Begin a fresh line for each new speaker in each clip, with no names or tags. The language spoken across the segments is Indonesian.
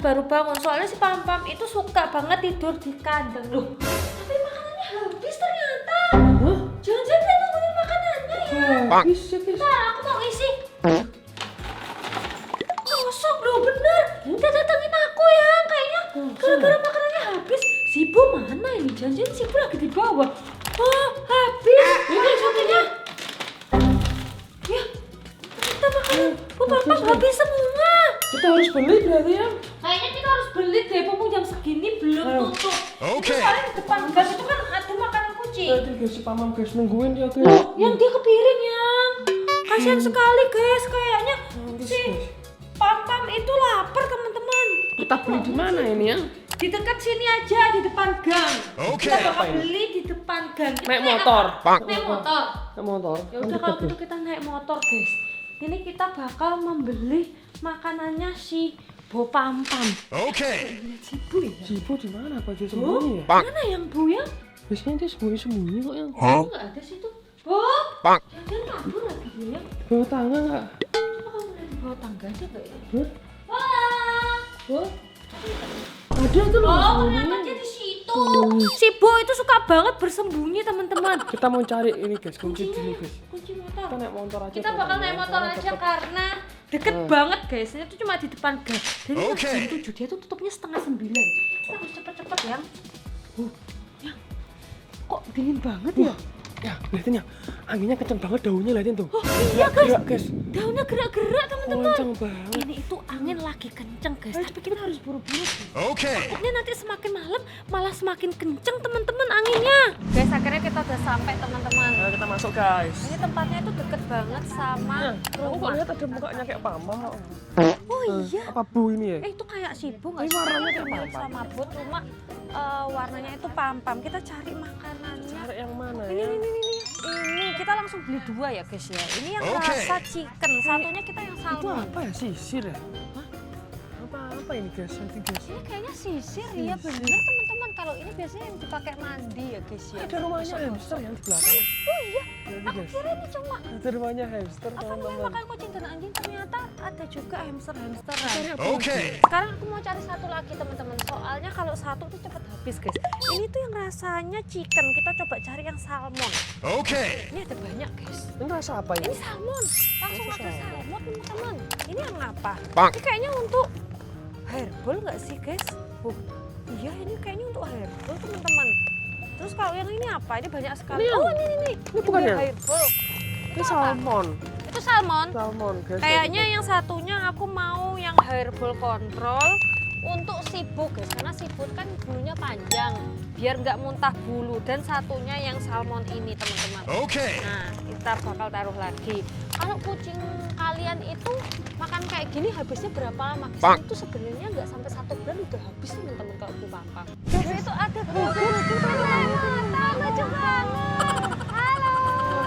baru bangun. Soalnya si Pam-Pam itu suka banget tidur di kandang loh. Tapi makanannya habis ternyata.
Hah?
Jangan-jangan dia nungguin makanannya ya.
Habis ya guys.
Bentar, aku mau isi. Kosong loh, bener. Dia datengin aku ya, kayaknya gara-gara makanannya habis. Sibo mana ini? Jangan-jangan Sibo lagi di bawah. Oh, habis. Ini fotonya. Ya, kita makanan Pam-Pam habis semua.
Kita harus beli berarti ya.
Kayaknya kita harus beli deh, mumpung jam segini belum tutup. Itu soalnya di depan gang itu kan ada makanan kucing.
Tadi guys si Pamam guys nungguin ya guys.
Oh, yang dia kepiring yang. Kasihan sekali guys, kayaknya si Pam-Pam itu lapar teman-teman.
Kita beli di mana ini ya?
Di dekat sini aja, di depan gang. Kita bakal beli di depan gang.
Naik motor.
Naik motor.
Naik motor.
Ya udah kalau gitu kita naik motor guys. Ini kita bakal membeli makanannya si Bo Pam-Pam. Lihat si Bu ya.
Cibo di mana Pak dia sembunyi ya?
Mana yang Bu ya?
Biasanya dia sembunyi kok yang.
Enggak ada situ. Bo. Jangan kabur lagi dia ya.
Bawa tangga nggak?
Coba kamu lihat di bawah tangga aja enggak ya?
Hah?
Wah.
Bo? Ada tuh loh.
Oh, ternyata dia di situ. Si Bo itu suka banget bersembunyi teman-teman.
Kita mau cari ini guys, kunci dulu guys.
Kunci motor.
Kita naik motor aja.
Kita bakal naik motor aja karena deket banget guys. Ini tuh cuma di depan gang. Dan ini jam 7, dia tuh tutupnya setengah 9. Kita harus cepet-cepet ya. Yang kok dingin banget ya?
Ya, lihatin ya. Anginnya kenceng banget daunnya lihatin tuh.
Oh iya guys.
Gerak guys.
Daunnya gerak-gerak teman-teman.
Kenceng banget.
Ini itu angin lagi kenceng guys. Tapi kita harus buru-buru guys. Takutnya nanti semakin malam malah semakin kenceng teman-teman anginnya. Guys, akhirnya kita udah sampai teman-teman.
Ayo kita masuk guys.
Ini tempatnya itu deket banget sama
Aku kok
rumah.
lihat ada mukanya kayak Pamam.
Oh iya.
Apa Bu ini ya?
Itu kayak Sibo nggak
Ini
sih?
warnanya kayak
Mirip
Pam-Pam.
sama bot, cuma warnanya itu Pam-Pam. Kita cari makanannya.
Cari yang mana
Ini,
ya?
ini kita langsung beli 2 ya guys ya. Ini yang rasa chicken, satunya kita yang
Itu
salmon.
apa ya? Sisir ya? Apa ini guys? Nanti guys.
Ini kayaknya sisir ya bener teman-teman. Kalau ini biasanya yang dipakai mandi ya guys ya.
Ada rumahnya hamster yang di belakang.
Oh iya,
Nanti
aku
guys.
kira ini cuma
Itu rumahnya hamster
apa namanya
teman-teman.
makan kucing dan anjing, ternyata ada juga hamster-hamsteran.
Cari apa lagi?
Sekarang aku mau cari satu lagi teman-teman. Soalnya kalau satu tuh cepet habis guys. Ini tuh yang rasanya chicken. Kita coba cari yang salmon. Ini ada banyak guys.
Ini rasa apa
Ini
ini?
salmon. Langsung
Rasa
ada
salmon.
salmon teman-teman. Ini yang apa? Ini kayaknya untuk herbal nggak sih guys? Oh iya, ini kayaknya untuk herbal teman-teman. Terus kalau yang ini apa? Ini banyak sekali.
Ini yang-
Oh ini.
Ini bukan ya?
Herbal.
Ini salmon.
Itu salmon.
Salmon guys.
Kayaknya yang satunya aku mau yang herbal control untuk siput guys, karena siput kan bulunya panjang biar nggak muntah bulu, dan satunya yang salmon ini teman-teman. Nah kita bakal taruh lagi. Kalau kucing kalian itu makan kayak gini habisnya berapa lama guys? Itu sebenarnya nggak sampai 1 bulan udah habis teman-teman kalau Bu Papa. Guys itu ada guguk lucu banget. Halo,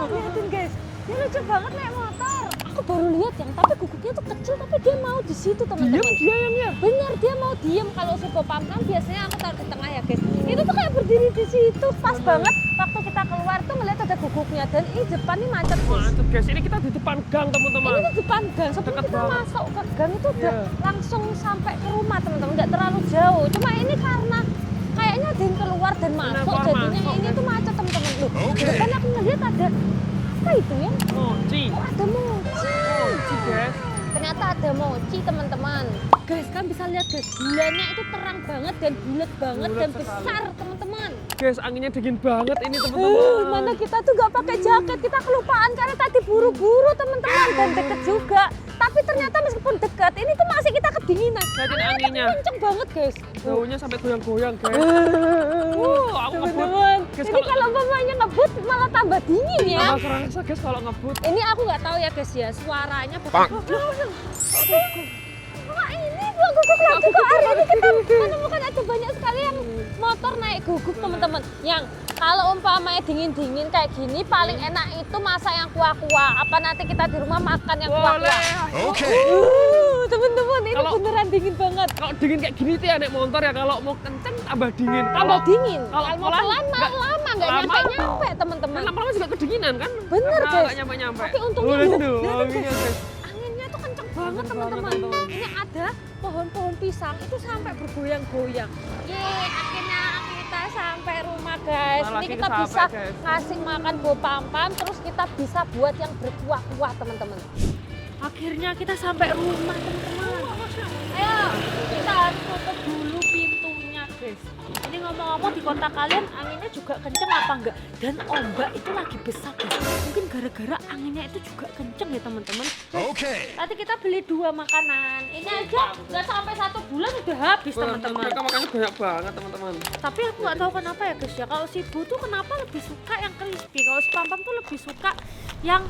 lihatin guys, dia lucu banget naik motor. Aku baru lihat yang, tapi guguknya tuh kecil tapi dia mau di situ teman-teman.
Diam dia yang ya.
Bener, dia mau diem. Kalau si Pam kan biasanya aku taruh di tengah ya guys. Itu tuh kayak berdiri di situ, pas banget. Waktu kita keluar tuh ngeliat ada guguknya, dan ini depan nih macet guys.
Mantap guys. Ini kita di depan gang teman-teman.
Ini tuh depan gang, sebelum
Deket
kita
banget.
masuk ke gang itu udah
Iya.
langsung sampai ke rumah teman-teman, nggak terlalu jauh. Cuma ini karena kayaknya ada yang keluar dan masuk,
keluar
jadinya
masuk,
ini
kan?
tuh macet teman-teman. Loh, depan aku ngeliat ada apa itu ya?
Mochi.
Oh, ada mochi.
Mochi guys.
Ternyata ada mochi teman-teman. Guys, kan bisa lihat guys, bulannya itu terang banget dan bulat banget
Bulat
dan
sekali.
besar teman-teman.
Guys, anginnya dingin banget ini teman-teman.
Mana kita tuh gak pakai jaket, kita kelupaan karena tadi buru-buru teman-teman, dan deket juga. Tapi ternyata meskipun dekat, ini tuh masih kita kedinginan.
Lihatin
Anginnya
anginnya.
tuh kenceng banget guys.
Daunnya sampai goyang-goyang guys. Aku ngebut.
Teman-teman,
Guys,
ini kalau umpamanya ngebut malah tambah dingin ya.
Bakal kerasa guys kalau ngebut.
Ini aku nggak tahu ya guys ya, suaranya bukan. Wah ini dua guguk lagi kok. Hari ini kita menemukan ada banyak sekali yang motor naik guguk teman-teman. Yang kalau umpamanya dingin-dingin kayak gini, paling enak itu masak yang kuah-kuah. Apa nanti kita di rumah makan yang kuah-kuah? Teman-teman, ini
Kalau-
beneran dingin banget.
Kalau dingin kayak gini tuh ya naik motor ya, kalau mau kenceng tambah dingin.
Tambah dingin.
kalau
Kalau mau
pelan,
pelan malah lama, nggak
lama.
nyampe-nyampe teman-teman.
Lama-lama juga kedinginan kan?
Bener,
Karena
guys.
nggak nyampe-nyampe.
Tapi untungnya
lihat
loh,
tuh,
lihat
anginnya
guys.
guys.
Anginnya tuh kenceng banget teman-teman. Ini ada pohon-pohon pisang itu sampai bergoyang-goyang. Yeay, akhirnya kita sampai rumah guys.
Nah,
Ini
lagi
kita
sampai,
bisa
guys.
ngasih makan Bopampam, terus kita bisa buat yang berkuah-kuah teman-teman. Akhirnya kita sampai rumah teman-teman. Ayo, kita harus tutup dulu pintunya guys. Ini ngomong-ngomong di kota kalian anginnya juga kenceng apa enggak? Dan ombak itu lagi besar guys. Mungkin gara-gara anginnya itu juga kenceng ya teman-teman.
Okay.
Tadi kita beli 2 makanan. Ini aja nggak sampai 1 bulan udah habis teman-teman.
Mereka makannya banyak banget teman-teman.
Tapi aku nggak tahu kenapa ya guys ya. Kalau si Bu tuh kenapa lebih suka yang crispy. Kalau si Pampam tuh lebih suka yang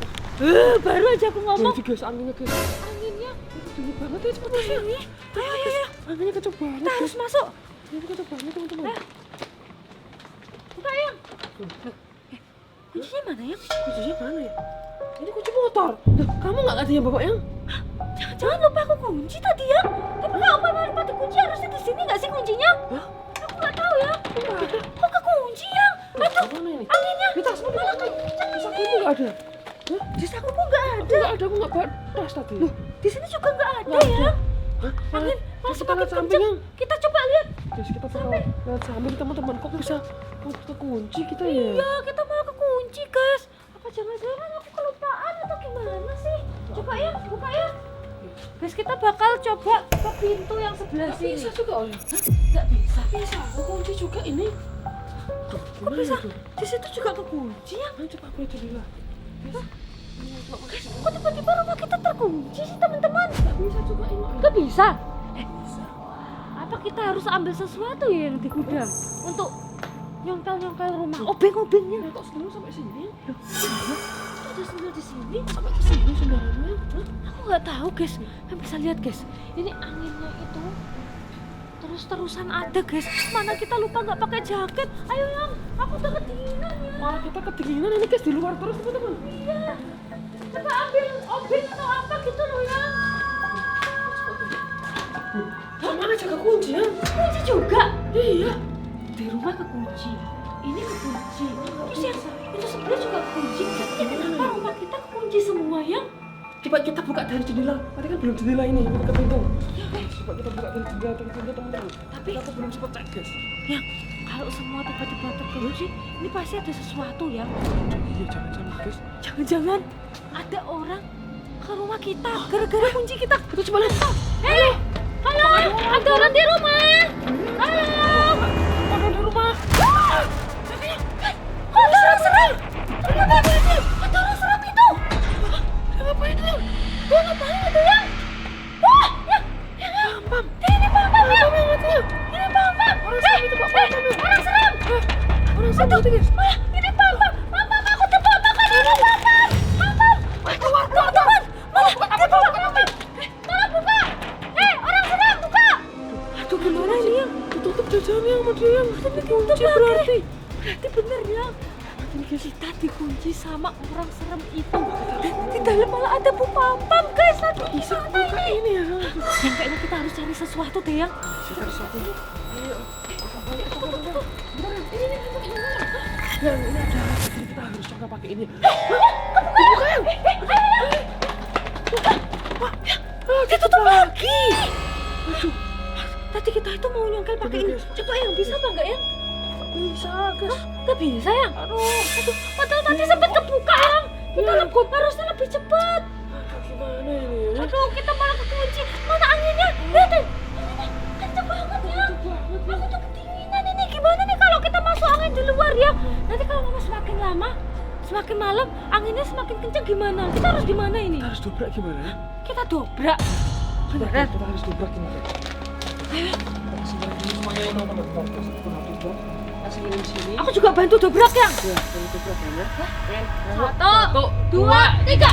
baru aja aku ngomong.
Jadi guys, anginnya guys.
Anginnya
Dingin banget ya cepat sih.
ini. Ayo ayo ayo.
Anginnya kenceng banget.
Kita harus masuk.
Ini kenceng banget teman-teman.
Buka yang. Kuncinya mana yang?
Kuncinya mana ya? Ini kunci motor. Loh, kamu nggak katanya bawa yang?
Jangan lupa aku kunci tadi ya. Tapi kalau Papa lupa kunci harusnya di sini nggak sih kuncinya?
Hah?
Aku nggak tahu ya. Kok kekunci ya? Aduh,
Mana ini?
anginnya.
Di tasmu
Malah
mana?
kenceng
Di saku
ini.
nggak ada. Hah?
Di saku kok nggak ada.
Nggak ada, aku nggak bawa tas tadi.
Di sini juga nggak ada
Nggak
ya.
ada. Hah?
Angin
Kita
malah semakin
lihat samping,
kenceng.
Yang.
Kita coba lihat.
Guys, kita bakal lihat samping teman-teman. Kok bisa kekunci kita ya?
Iya, kita malah kekunci guys. Apa jangan-jangan aku kelupaan atau gimana sih? Coba ya, buka ya. Guys, kita bakal coba ke pintu yang sebelah
Nggak
sini.
bisa juga oleh.
Nggak bisa.
Bisa, aku kunci juga ini. Tuh,
Kok
gimana
bisa?
itu?
Di situ juga kekunci ya.
Ayo coba aku lihat jendela.
Guys, kok tiba-tiba rumah kita terkunci sih teman-teman?
Nggak bisa juga ini.
Nggak bisa. Apa kita harus ambil sesuatu ya yang di gudang untuk nyongkel-nyongkel rumah? Obeng-obengnya.
Kok sendiri sampai sini?
Loh, ada sendal di sini.
Sampai ke sini sembarangan. Hah?
Aku nggak tahu guys. Kalian bisa lihat guys. Ini anginnya itu terus-terusan ada guys. Mana kita lupa nggak pakai jaket. Ayo yang, aku udah kedinginan ya.
Malah kita kedinginan ini guys di luar terus teman-teman.
Iya. Coba ambil obeng atau apa gitu loh ya.
Mana jaga kunci ya?
Kunci juga.
Iya.
Di rumah kekunci. Ini kekunci. Terus yang itu sebenarnya juga kekunci. Jadi kenapa rumah kita kekunci semua ya?
Coba kita buka dari jendela. Tadi kan belum jendela ini, kita ke pintu. Coba kita buka dari jendela ke pintu teman-teman.
Tapi
aku belum sempat cek guys.
ya kalau semua tiba-tiba terkunci, ini pasti ada sesuatu ya.
Iya jangan-jangan guys.
Jangan-jangan ada orang ke rumah kita gara-gara kunci kita.
Kita coba lihat.
Hei, halo, ada orang di rumah. Halo.
Ada di rumah.
Kok ada orang serem? Kenapa ada ini? Ada orang serem itu.
Ngapain dia?
Dia ngapain itu ya? Wah, ya,
Pam.
ini Pampam ya. Ini Pampam.
Orang serem itu Pak Pam.
Orang serem.
Orang serem itu guys.
Wah, ini Pampam. Pampam, aku tebak makanan Pampam. Pampam.
Keluar.
Teman-teman, malah dia buka. Tolong buka. Orang serem, buka.
Aduh gimana ini yang? Tutup jajannya sama dia yang.
Tapi kunci berarti. Berarti bener ya. Kita dikunci sama orang serem itu. Dan di dalam malah ada Bu Pampam guys. Aduh,
Bisa
gimana
buka
ini?
ini ya.
Yang kayaknya kita harus cari sesuatu deh yang.
Kita harus satu. Ayo. Yang ini ada. Jadi kita harus coba pakai ini. Buka yang.
Ditutup lagi.
Aduh.
Tadi kita itu mau nyongkel pakai ini. Coba yang bisa apa enggak ya?
Bisa guys.
Nggak bisa ya? Aduh. Padahal tadi sempat kebuka yang. Kita
Ya.
harusnya lebih cepat.
Aduh gimana ini?
Aduh, kita malah kekunci. Mana anginnya? Lihat deh. Anginnya kenceng banget ya. Aku tuh kedinginan ini. Gimana nih kalau kita masuk angin di luar ya? Nanti kalau mama semakin lama, semakin malam, anginnya semakin kenceng gimana? Kita harus gimana ini?
Kita harus dobrak gimana ya?
Kita dobrak. Beneran?
Kita harus dobrak gimana? Kasih ini semuanya yang teman-teman. Kita harus dobrak. Kasih ini di sini.
Aku juga bantu dobrak ya.
Ya, kita dobrak ya.
Satu, dua, tiga.